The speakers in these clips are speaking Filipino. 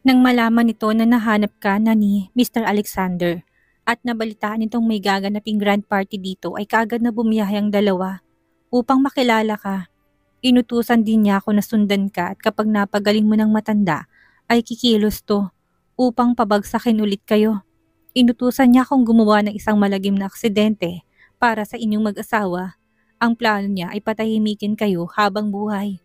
Nang malaman nito na nahanap ka na ni Mr. Alexander at nabalitaan nitong may gaganaping grand party dito ay kaagad na bumiyahe ang dalawa upang makilala ka. Inutusan din niya ako na sundan ka at kapag napagaling mo ng matanda ay kikilos to upang pabagsakin ulit kayo. Inutusan niya akong gumawa ng isang malagim na aksidente para sa inyong mag-asawa. Ang plano niya ay patahimikin kayo habang buhay.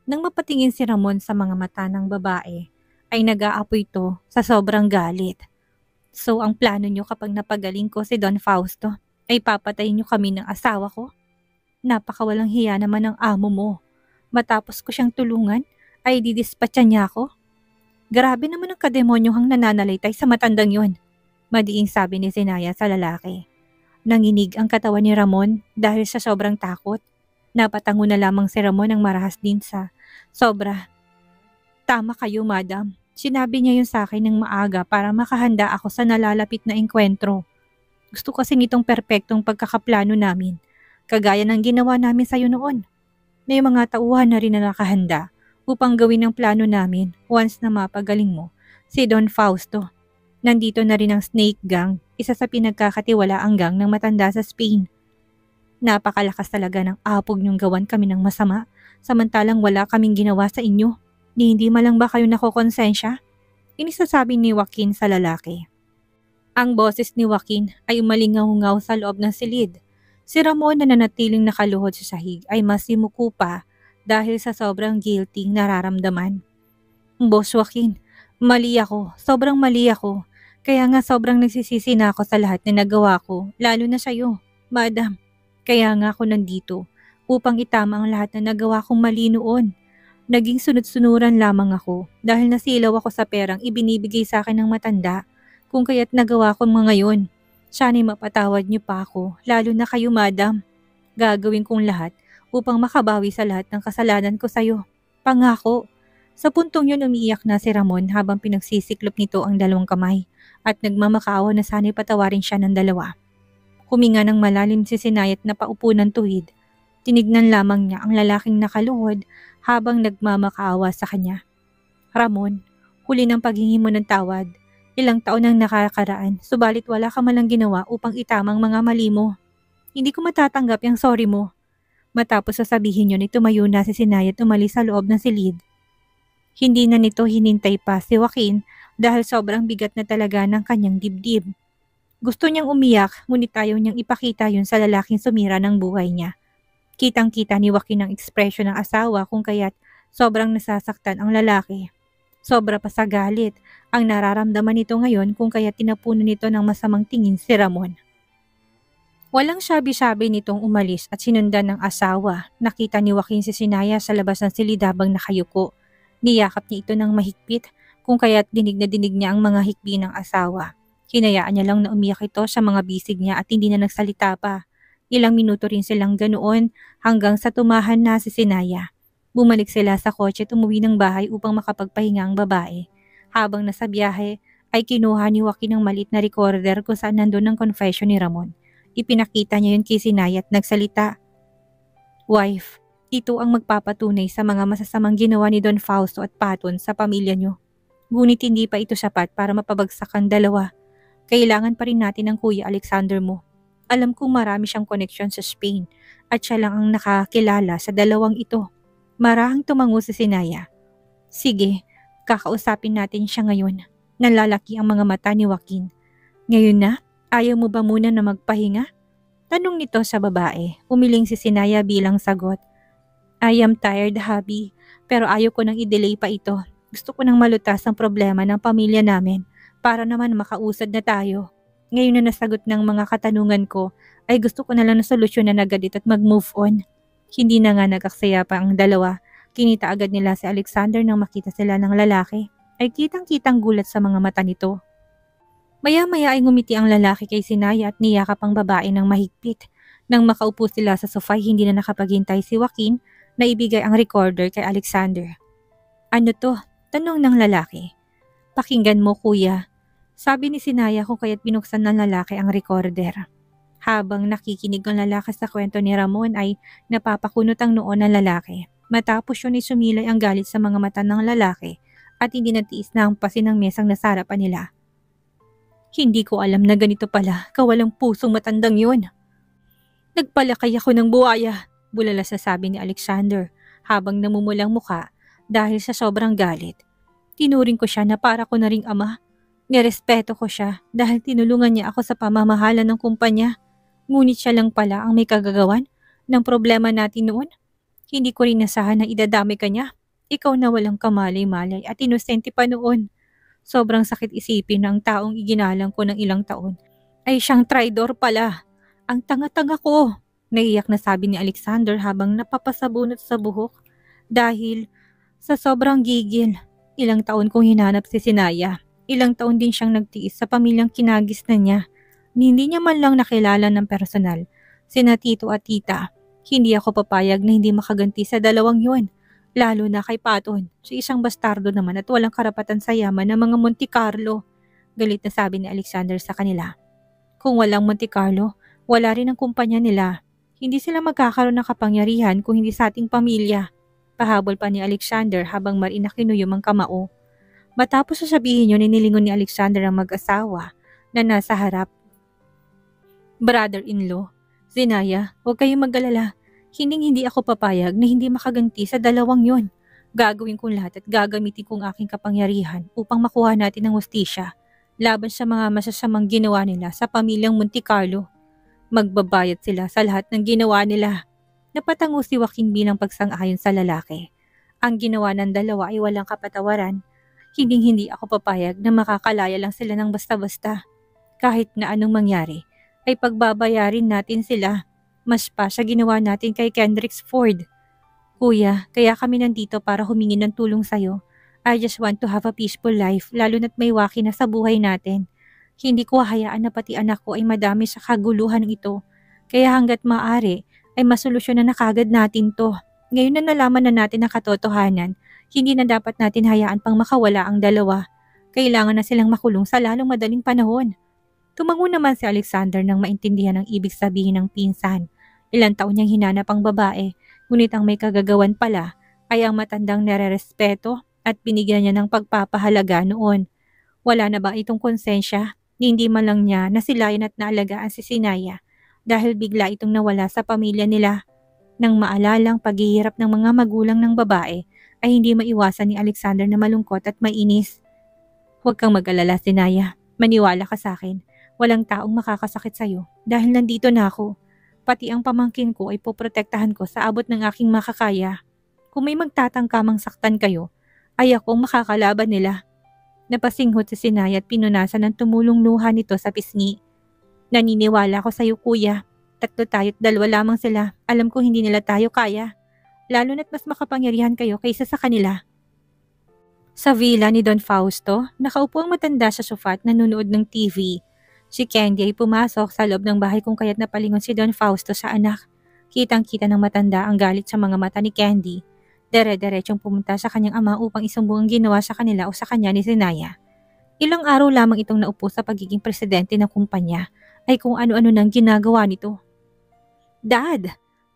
Nang mapatingin si Ramon sa mga mata ng babae, ay nag-aapoy ito sa sobrang galit. So ang plano niyo kapag napagaling ko si Don Fausto ay papatayin niyo kami ng asawa ko? Napakawalang hiya naman ng amo mo. Matapos ko siyang tulungan ay didispatcha niya ako? Grabe naman ang kademonyuhang nananalaytay sa matandang yon, madiing sabi ni Zenaya sa lalaki. Nanginig ang katawan ni Ramon dahil sa sobrang takot. Napatango na lamang si Ramon ang marahas din sa sobra. Tama kayo, madam. Sinabi niya yun sa akin ng maaga para makahanda ako sa nalalapit na engkwentro. Gusto kasi nitong perpektong pagkakaplano namin, kagaya ng ginawa namin sa iyo noon. May mga tauhan na rin na nakahanda upang gawin ang plano namin once na mapagaling mo si Don Fausto. Nandito na rin ang Snake Gang, isa sa pinagkakatiwalaang gang ng matanda sa Spain. Napakalakas talaga ng apog niyong gawan kami ng masama, samantalang wala kaming ginawa sa inyo. Hindi malang ba kayo nakokonsensya? Inisasabi ni Joaquin sa lalaki. Ang boses ni Joaquin ay umalingaw-ngaw sa loob ng silid. Si Ramon na nanatiling nakaluhod sa sahig ay mas simuko pa dahil sa sobrang guilty nararamdaman. Boss Joaquin, mali ako. Sobrang mali ako. Kaya nga sobrang nagsisisi na ako sa lahat na nagawa ko, lalo na sa'yo, madam. Kaya nga ako nandito upang itama ang lahat na nagawa kong mali noon. Naging sunod-sunuran lamang ako dahil nasilaw ako sa perang ibinibigay sa akin ng matanda, kung kaya't nagawa ko mga ngayon. Sana'y mapatawad niyo pa ako, lalo na kayo, madam. Gagawin kong lahat upang makabawi sa lahat ng kasalanan ko sa'yo. Pangako. Sa puntong yun umiiyak na si Ramon habang pinagsisiklop nito ang dalawang kamay at nagmamakaawa na sana'y patawarin siya ng dalawa. Huminga ng malalim si Sinayat na paupo ng tuwid. Tinignan lamang niya ang lalaking nakaluhod habang nagmamakaawa sa kanya. Ramon, huli ng paghingi mo ng tawad. Ilang taon ang nakakaraan, subalit wala ka malang ginawa upang itamang mga mali mo. Hindi ko matatanggap yung sorry mo. Matapos sasabihin yun, tumayo na si Sinayat umalis sa loob ng silid. Hindi na nito hinintay pa si Joaquin dahil sobrang bigat na talaga ng kanyang dibdib. Gusto niyang umiyak, ngunit ayaw niyang ipakita yun sa lalaking sumira ng buhay niya. Kitang-kita ni Joaquin ang ekspresyon ng asawa kung kaya't sobrang nasasaktan ang lalaki. Sobra pa sa galit ang nararamdaman nito ngayon kung kaya't tinapunan nito ng masamang tingin si Ramon. Walang sabi-sabi nitong umalis at sinundan ng asawa. Nakita ni Joaquin si Sinaya sa labas ng silid habang nakayuko. Niyakap niya ito ng mahigpit kung kaya't dinig na dinig niya ang mga hikbi ng asawa. Hinayaan niya lang na umiyak ito sa mga bisig niya at hindi na nagsalita pa. Ilang minuto rin silang ganoon hanggang sa tumahan na si Sinaya. Bumalik sila sa kotse at umuwi ng bahay upang makapagpahinga ang babae. Habang nasa biyahe ay kinuha ni Joaquin ang maliit na recorder kung saan nandun ang confession ni Ramon. Ipinakita niya yun kay Sinaya at nagsalita. Wife, ito ang magpapatunay sa mga masasamang ginawa ni Don Fausto at Paton sa pamilya niyo. Ngunit hindi pa ito sapat para mapabagsak ang dalawa. Kailangan pa rin natin ang Kuya Alexander mo. Alam kong marami siyang koneksyon sa Spain at siya lang ang nakakilala sa dalawang ito. Marahang tumango si Sinaya. Sige, kakausapin natin siya ngayon. Nalalaki ang mga mata ni Joaquin. Ngayon na, ayaw mo ba muna na magpahinga? Tanong nito sa babae. Umiling si Sinaya bilang sagot. I am tired, hubby, pero ayaw ko nang i-delay pa ito. Gusto ko nang malutas ang problema ng pamilya namin para naman makausad na tayo. Ngayon na nasagot ng mga katanungan ko, ay gusto ko na lang na solusyonan agad ito at mag-move on. Hindi na nga nag-aksaya pa ang dalawa. Kinita agad nila si Alexander nang makita sila ng lalaki. Ay kitang-kitang gulat sa mga mata nito. Maya-maya ay ngumiti ang lalaki kay Sinaya at niyakap ang babae ng mahigpit. Nang makaupo sila sa sofa, hindi na nakapaghintay si Joaquin na ibigay ang recorder kay Alexander. Ano to? Tanong ng lalaki. Pakinggan mo, kuya. Sabi ni Sinaya kung kaya't binuksan ng lalaki ang recorder. Habang nakikinig ang lalaki sa kwento ni Ramon ay napapakunot ang noo ng lalaki. Matapos yun ay sumilay ang galit sa mga mata ng lalaki at hindi natiis na ang pasin ng mesang nasa harapan nila. Hindi ko alam na ganito pala, kawalang pusong matandang yun. Nagpalakay ako ng buwaya, bulala sa sabi ni Alexander habang namumulang muka dahil sa sobrang galit. Tinuring ko siya na para ko na ring ama. Nirespeto ko siya dahil tinulungan niya ako sa pamamahala ng kumpanya. Ngunit siya lang pala ang may kagagawan ng problema natin noon. Hindi ko rin nasahan na idadami ka niya. Ikaw na walang kamalay-malay at inosente pa noon. Sobrang sakit isipin na ang taong iginalang ko ng ilang taon ay siyang traidor pala. Ang tanga-tanga ko, naiyak na sabi ni Alexander habang napapasabunot sa buhok. Dahil sa sobrang gigil, ilang taon kong hinanap si Sinaya. Ilang taon din siyang nagtiis sa pamilyang kinagis na niya. Hindi niya man lang nakilala ng personal, sina tito at tita. Hindi ako papayag na hindi makaganti sa dalawang yun. Lalo na kay Paton, si isang bastardo naman at walang karapatan sa yaman ng mga Monte Carlo. Galit na sabi ni Alexander sa kanila. Kung walang Monte Carlo, wala rin ang kumpanya nila. Hindi sila magkakaroon ng kapangyarihan kung hindi sa ating pamilya. Pahabol pa ni Alexander habang marin na kinuyom ang kamao. Matapos sasabihin yun, inilingon ni Alexander ang mag-asawa na nasa harap. Brother-in-law, Sinaya, huwag kayong mag-alala. Hindi ako papayag na hindi makaganti sa dalawang yon. Gagawin kong lahat at gagamitin kong aking kapangyarihan upang makuha natin ang hustisya laban sa mga masasamang ginawa nila sa pamilyang Monte Carlo. Magbabayad sila sa lahat ng ginawa nila. Napatango si Joaquin bilang pagsang-ayon sa lalaki. Ang ginawa ng dalawa ay walang kapatawaran. Hindi ako papayag na makakalaya lang sila ng basta-basta. Kahit na anong mangyari, ay pagbabayarin natin sila. Mas pa sa ginawa natin kay Kendricks Ford. Kuya, kaya kami nandito para humingi ng tulong sa'yo. I just want to have a peaceful life, lalo na't may waki na sa buhay natin. Hindi ko hayaan na pati anak ko ay madami sa kaguluhan ito. Kaya hanggat maaari, ay masolusyonan na kagad natin to. Ngayon na nalaman na natin ang katotohanan, hindi na dapat natin hayaan pang makawala ang dalawa. Kailangan na silang makulong sa lalong madaling panahon. Tumango naman si Alexander nang maintindihan ang ibig sabihin ng pinsan. Ilang taon niyang hinanap ang babae, ngunit ang may kagagawan pala ay ang matandang nere-respeto at binigyan niya ng pagpapahalaga noon. Wala na ba itong konsensya? Hindi man lang niya nasilayan at naalagaan si Sinaya dahil bigla itong nawala sa pamilya nila. Nang maalalang paghihirap ng mga magulang ng babae, ay hindi maiwasan ni Alexander na malungkot at mainis. Huwag kang mag-alala, Sinaya. Maniwala ka sa akin. Walang taong makakasakit sa'yo dahil nandito na ako. Pati ang pamangkin ko ay poprotektahan ko sa abot ng aking makakaya. Kung may magtatangkamang saktan kayo, ay akong makakalaban nila. Napasinghot si Sinaya at pinunasan ng tumulong luha nito sa pisngi. Naniniwala ko sa'yo, kuya. 3 tayo't 2 lamang sila. Alam ko hindi nila tayo kaya. Lalo na't mas makapangyarihan kayo kaysa sa kanila. Sa villa ni Don Fausto, nakaupo ang matanda sa sofa at nanonood ng TV. Si Candy ay pumasok sa loob ng bahay kung kaya't napalingon si Don Fausto sa anak. Kitang-kita ng matanda ang galit sa mga mata ni Candy. Dere-derechong pumunta sa kanyang ama upang isumbong ang ginawa sa kanila o sa kanya ni Sinaya. Ilang araw lamang itong naupo sa pagiging presidente ng kumpanya ay kung ano-ano nang ginagawa nito. Dad,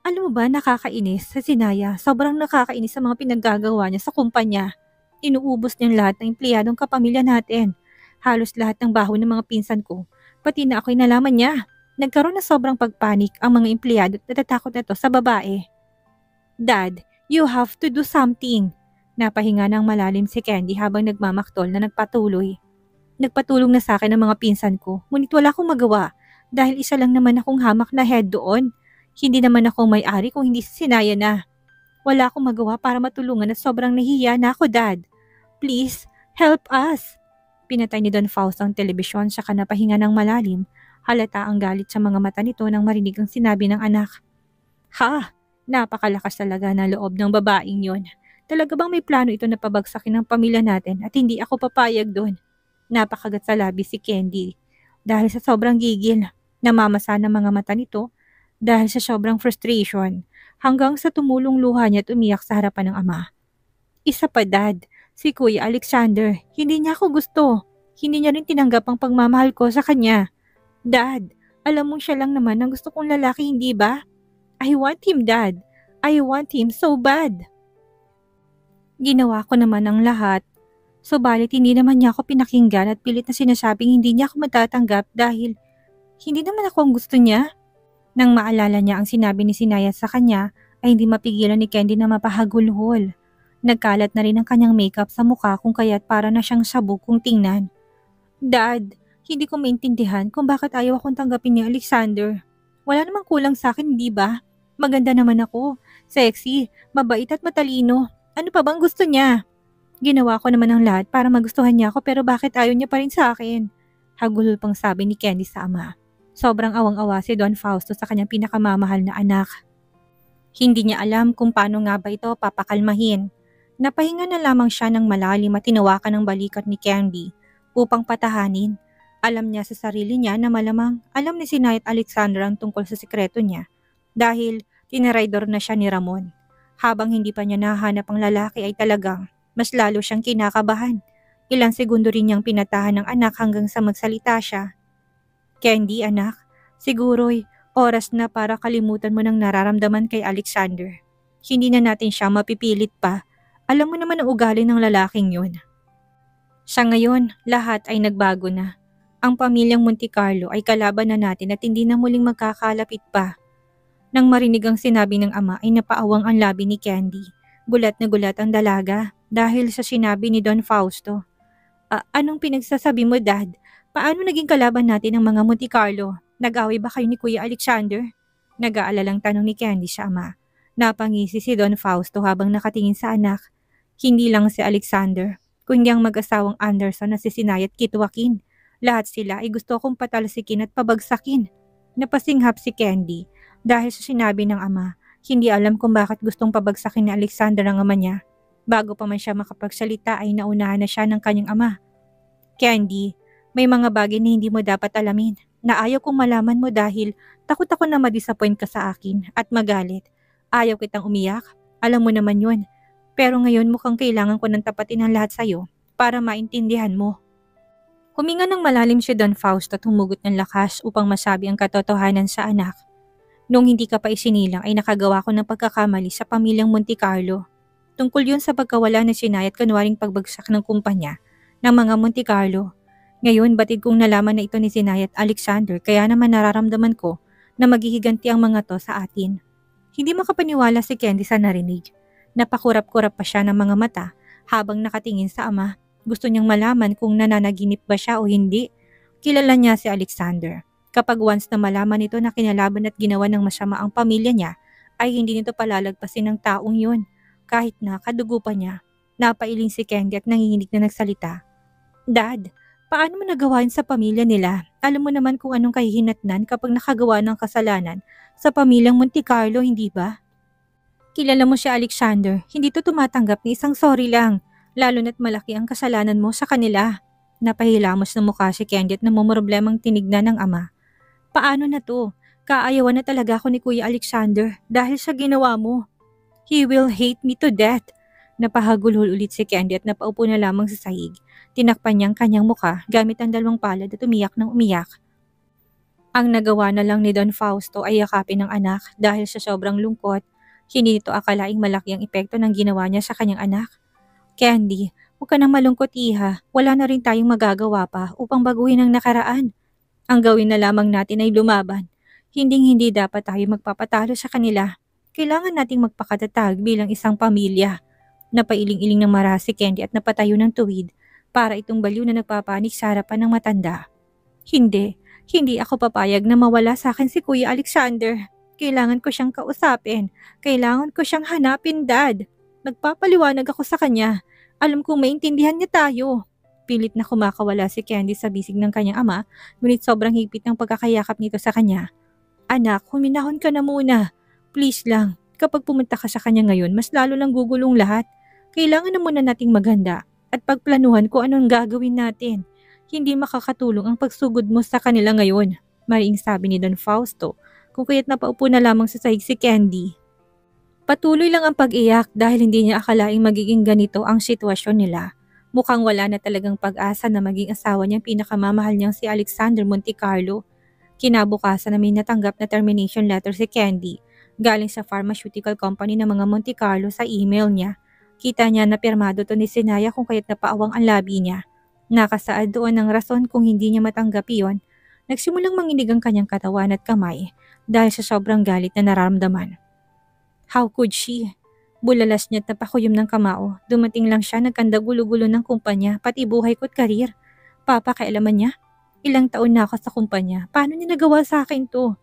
alam mo ba nakakainis sa Sinaya? Sobrang nakakainis sa mga pinaggagawa niya sa kumpanya. Inuubos niya lahat ng empleyadong kapamilya natin. Halos lahat ng baho ng mga pinsan ko. Pati na ako'y nalaman niya. Nagkaroon na sobrang pagpanik ang mga empleyado at natatakot na to sa babae. Dad, you have to do something. Napahinga ng malalim si Candy habang nagmamaktol na nagpatuloy. Nagpatulong na sa akin ang mga pinsan ko, ngunit wala akong magawa dahil isa lang naman akong hamak na head doon. Hindi naman ako may-ari kung hindi si Sinaya na. Wala akong magawa para matulungan at sobrang nahihiya na ako, Dad. Please, help us. Pinatay ni Don Fausto ang telebisyon saka napahinga ng malalim. Halata ang galit sa mga mata nito nang marinig ang sinabi ng anak. Ha! Napakalakas talaga ng loob ng babaeng yon. Talaga bang may plano ito na pabagsakin ng pamilya natin at hindi ako papayag doon? Napakagat sa labi si Candy. Dahil sa sobrang gigil, namamasa ng mga mata nito dahil sa sobrang frustration hanggang sa tumulong luha niya at umiyak sa harapan ng ama. Isa pa, Dad, si Kuya Alexander, hindi niya ako gusto. Hindi niya rin tinanggap ang pagmamahal ko sa kanya. Dad, alam mong siya lang naman ang gusto kong lalaki, hindi ba? I want him, Dad. I want him so bad. Ginawa ko naman ang lahat. Subalit hindi naman niya ako pinakinggan at pilit na sinasabing hindi niya ako matatanggap dahil hindi naman ako ang gusto niya. Nang maalala niya ang sinabi ni Sinayat sa kanya, ay hindi mapigilan ni Candy na mapahagulhol. Nagkalat na rin ang kanyang makeup sa mukha kung kaya't para na siyang sabog kung tingnan. Dad, hindi ko maintindihan kung bakit ayaw akong tanggapin ni Alexander. Wala namang kulang sa akin, di ba? Maganda naman ako, sexy, mabait at matalino. Ano pa bang gusto niya? Ginawa ko naman ang lahat para magustuhan niya ako pero bakit ayaw niya pa rin sa akin? Hagulhol pang sabi ni Candy sa ama. Sobrang awang-awa si Don Fausto sa kanyang pinakamamahal na anak. Hindi niya alam kung paano nga ba ito papakalmahin. Napahinga na lamang siya ng malalim at tinawakan ng balikat ni Candy upang patahanin. Alam niya sa sarili niya na malamang alam ni Sinayat Alexander ang tungkol sa sikreto niya dahil tinaraydor na siya ni Ramon. Habang hindi pa niya nahanap ang lalaki ay talagang mas lalo siyang kinakabahan. Ilang segundo rin niyang pinatahan ng anak hanggang sa magsalita siya. Candy, anak, siguro'y oras na para kalimutan mo ng nararamdaman kay Alexander. Hindi na natin siya mapipilit pa. Alam mo naman ang ugali ng lalaking yun. Sa ngayon, lahat ay nagbago na. Ang pamilyang Monte Carlo ay kalaban na natin at hindi na muling magkakalapit pa. Nang marinig ang sinabi ng ama ay napaawang ang labi ni Candy. Gulat na gulat ang dalaga dahil sa sinabi ni Don Fausto. Anong pinagsasabi mo, Dad? Paano naging kalaban natin ang mga Monte Carlo? Nag-away ba kayo ni Kuya Alexander? Nag-aalalang tanong ni Candy sa ama. Napangisi si Don Fausto habang nakatingin sa anak. Hindi lang si Alexander, kundi ang mag-asawang Anderson na si Sinayat Kitwakin. Lahat sila ay gusto kong patalsikin at pabagsakin. Napasinghap si Candy dahil sa sinabi ng ama. Hindi alam kung bakit gustong pabagsakin ni Alexander ang ama niya. Bago pa man siya makapagsalita ay naunahan na siya ng kanyang ama. Candy, may mga bagay na hindi mo dapat alamin na ayaw kong malaman mo dahil takot ako na ma-disappoint ka sa akin at magalit. Ayaw kitang umiyak, alam mo naman yun. Pero ngayon mukhang kailangan ko ng tapatin ang lahat sa'yo para maintindihan mo. Huminga ng malalim si Don Fausto at humugot ng lakas upang masabi ang katotohanan sa anak. Nung hindi ka pa isinilang ay nakagawa ko ng pagkakamali sa pamilyang Monte Carlo. Tungkol yun sa pagkawala na Sinayat kunwaring pagbagsak ng kumpanya ng mga Monte Carlo. Ngayon batid kong nalaman na ito ni Sinayat Alexander kaya naman nararamdaman ko na maghihiganti ang mga to sa atin. Hindi makapaniwala si Candy sa narinig. Napakurap-kurap pa siya ng mga mata habang nakatingin sa ama. Gusto niyang malaman kung nananaginip ba siya o hindi. Kilala niya si Alexander. Kapag once na malaman nito na kinalaban at ginawa ng masama ang pamilya niya, ay hindi nito palalagpasin ng taong yun. Kahit na kadugo pa niya, napailing si Candy at nanginginig na nagsalita. Dad, paano mo nagawain sa pamilya nila? Alam mo naman kung anong kahihinatnan kapag nakagawa ng kasalanan sa pamilyang Monte Carlo, hindi ba? Kilala mo si Alexander, hindi to tumatanggap ni isang sorry lang, lalo na't malaki ang kasalanan mo sa kanila. Napahilamos ng mukha si Candy at namumroblemang tinignan ng ama. Paano na to? Kaayawan na talaga ako ni Kuya Alexander dahil sa ginawa mo. He will hate me to death. Napahagulhol ulit si Candy at napaupo na lamang sa sahig. Tinakpan niya ang kanyang mukha gamit ang dalawang palad at umiyak ng umiyak. Ang nagawa na lang ni Don Fausto ay yakapin ng anak dahil sa sobrang lungkot. Hindi nito akalaing malaki ang epekto ng ginawa niya sa kanyang anak. Candy, huwag ka nang malungkot iha. Wala na rin tayong magagawa pa upang baguhin ang nakaraan. Ang gawin na lamang natin ay lumaban. Hinding-hindi dapat tayo magpapatalo sa kanila. Kailangan nating magpakatatag bilang isang pamilya. Napailing-iling ng mara si Candy at napatayo ng tuwid para itong baliw na nagpapanik sa harapan ng matanda. Hindi ako papayag na mawala sa akin si Kuya Alexander. Kailangan ko siyang kausapin. Kailangan ko siyang hanapin, Dad. Nagpapaliwanag ako sa kanya. Alam kong maintindihan niya tayo. Pilit na kumakawala si Candy sa bisig ng kanyang ama, ngunit sobrang higpit ng pagkakayakap nito sa kanya. Anak, huminahon ka na muna. Please lang, kapag pumunta ka sa kanya ngayon, mas lalo lang gugulong lahat. Kailangan na muna nating maghanda at pagplanuhan kung anong gagawin natin. Hindi makakatulong ang pagsugod mo sa kanila ngayon, mariing sabi ni Don Fausto, kung kaya't napaupo na lamang sa sahig si Candy. Patuloy lang ang pag-iyak dahil hindi niya akalaing magiging ganito ang sitwasyon nila. Mukhang wala na talagang pag-asa na maging asawa niyang pinakamamahal niyang si Alexander Montecarlo. Kinabukasan na may natanggap na termination letter si Candy galing sa pharmaceutical company ng mga Montecarlo sa email niya. Kita niya na pirmado to ni Sinaya kung kaya't napaawang ang labi niya. Nakasaad doon ang rason kung hindi niya matanggap iyon. Nagsimulang manginig ang kanyang katawan at kamay dahil sa sobrang galit na nararamdaman. How could she? Bulalas niya at napakuyom ng kamao. Dumating lang siya, nagkandagulo-gulo ng kumpanya, pati buhay ko't karir. Papakailaman niya? Ilang taon na ako sa kumpanya. Paano niya nagawa sa akin to?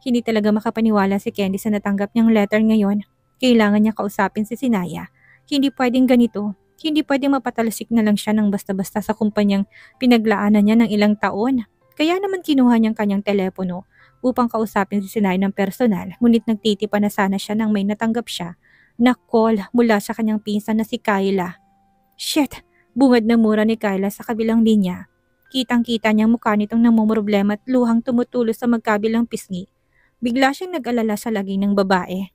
Hindi talaga makapaniwala si Candy sa natanggap niyang letter ngayon. Kailangan niya kausapin si Sinaya. Hindi pwedeng ganito. Hindi pwedeng mapatalasik na lang siya ng basta-basta sa kumpanyang pinaglaanan niya ng ilang taon. Kaya naman kinuha niyang kanyang telepono upang kausapin si Sinaya ng personal. Ngunit nagtitipa na sana siya nang may natanggap siya na call mula sa kanyang pinsan na si Kyla. Shit! Bungad na mura ni Kyla sa kabilang linya. Kitang-kita niyang mukha nitong namumroblema at luhang tumutulos sa magkabilang pisngi. Bigla siyang nag-alala sa laging ng babae.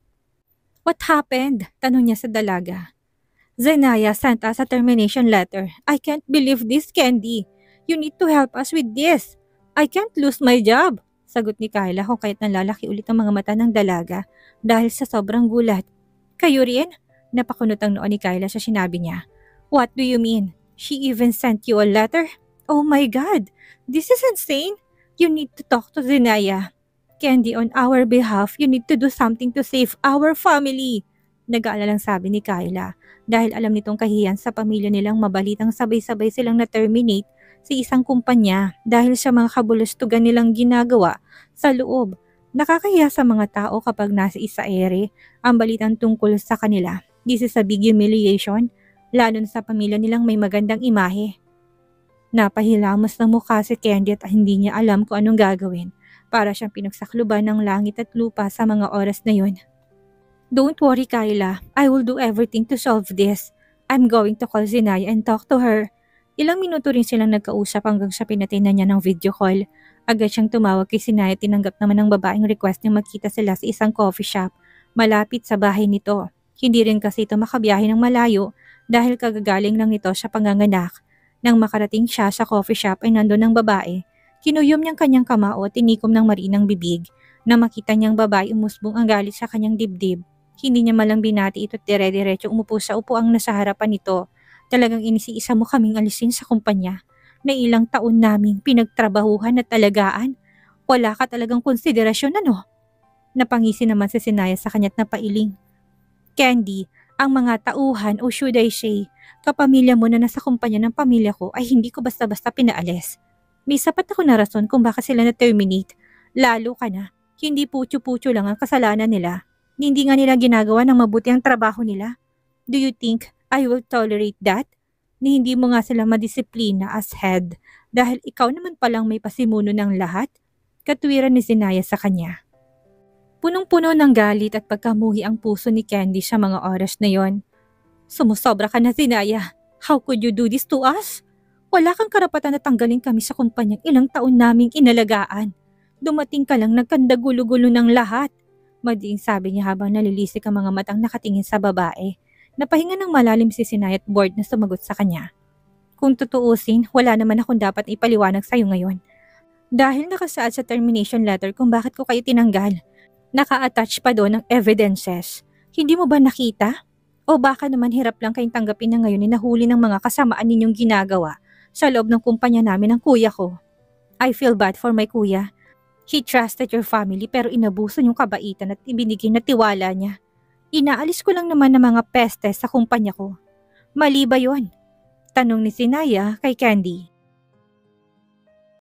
What happened? Tanong niya sa dalaga. Zenaya sent us a termination letter. I can't believe this, Candy. You need to help us with this. I can't lose my job. Sagot ni Kyla kung kaya't nalalaki ulit ang mga mata ng dalaga dahil sa sobrang gulat. Kayo rin? Napakunot ang noon ni Kyla sa sinabi niya. What do you mean? She even sent you a letter? Oh my God! This is insane! You need to talk to Zenaya. Candy, on our behalf, you need to do something to save our family. Nag-aalalang sabi ni Kyla dahil alam nitong kahiyan sa pamilya nilang mabalitang sabay-sabay silang na-terminate sa isang kumpanya dahil sa mga kabulustugan nilang ginagawa sa loob. Nakakahiya sa mga tao kapag nasa isa ere ang balitang tungkol sa kanila. This is a big humiliation, lalo na sa pamilya nilang may magandang imahe. Napahilamos ng mukha si Candy at hindi niya alam kung anong gagawin. Para siyang pinagsakluban ng langit at lupa sa mga oras na yun. Don't worry, Kyla. I will do everything to solve this. I'm going to call Zenaya and talk to her. Ilang minuto rin silang nagkausap hanggang sa pinatay na niya ng video call. Agad siyang tumawag kay Sinaya, tinanggap naman ng babaeng request niyang magkita sila sa isang coffee shop malapit sa bahay nito. Hindi rin kasi ito makabiyahe ng malayo dahil kagagaling lang nito sa panganganak. Nang makarating siya sa coffee shop ay nandun ng babae. Kinuyom niyang kanyang kamao at tinikom ng marinang bibig. Na makita niyang babae umusbong ang galit sa kanyang dibdib. Hindi niya malang binati ito at dire-diretso umupo sa upuang nasa harapan nito. Talagang inisiisa mo kaming alisin sa kumpanya na ilang taon naming pinagtrabahuhan at alagaan. Wala ka talagang konsiderasyon, ano? Napangisi naman si Sinaya sa kanya't napailing. Candy, ang mga tauhan o should I say, kapamilya mo na nasa kumpanya ng pamilya ko ay hindi ko basta-basta pinaalis. May sapat ako na rason kung bakit sila na-terminate. Lalo ka na, hindi putyo-putyo lang ang kasalanan nila. Hindi nga nila ginagawa ng mabuti ang trabaho nila. Do you think I will tolerate that? Ni hindi mo nga sila madisiplina as head dahil ikaw naman palang may pasimuno ng lahat? Katwiran ni Zenaya sa kanya. Punong-puno ng galit at pagkamuhi ang puso ni Candy sa mga oras na yon. Sumusobra ka na, Zenaya. How could you do this to us? Wala kang karapatan na tanggalin kami sa kumpanyang ilang taon naming inalagaan. Dumating ka lang nagkandagulo-gulo ng lahat. Madiing sabi niya habang nalilisik ang mga matang nakatingin sa babae. Napahinga ng malalim si Sinay at bored na sumagot sa kanya. Kung tutuusin, wala naman akong dapat ipaliwanag sa'yo ngayon. Dahil nakasaad sa termination letter kung bakit ko kayo tinanggal. Naka-attach pa doon ng evidences. Hindi mo ba nakita? O baka naman hirap lang kayong tanggapin na ngayon ni nahuli ng mga kasamaan ninyong ginagawa sa loob ng kumpanya namin ng kuya ko. I feel bad for my kuya. He trusted your family pero inabuso yung kabaitan at ibinigay na tiwala niya. Inaalis ko lang naman ng mga peste sa kumpanya ko. Mali ba yun? Tanong ni Sinaya kay Candy.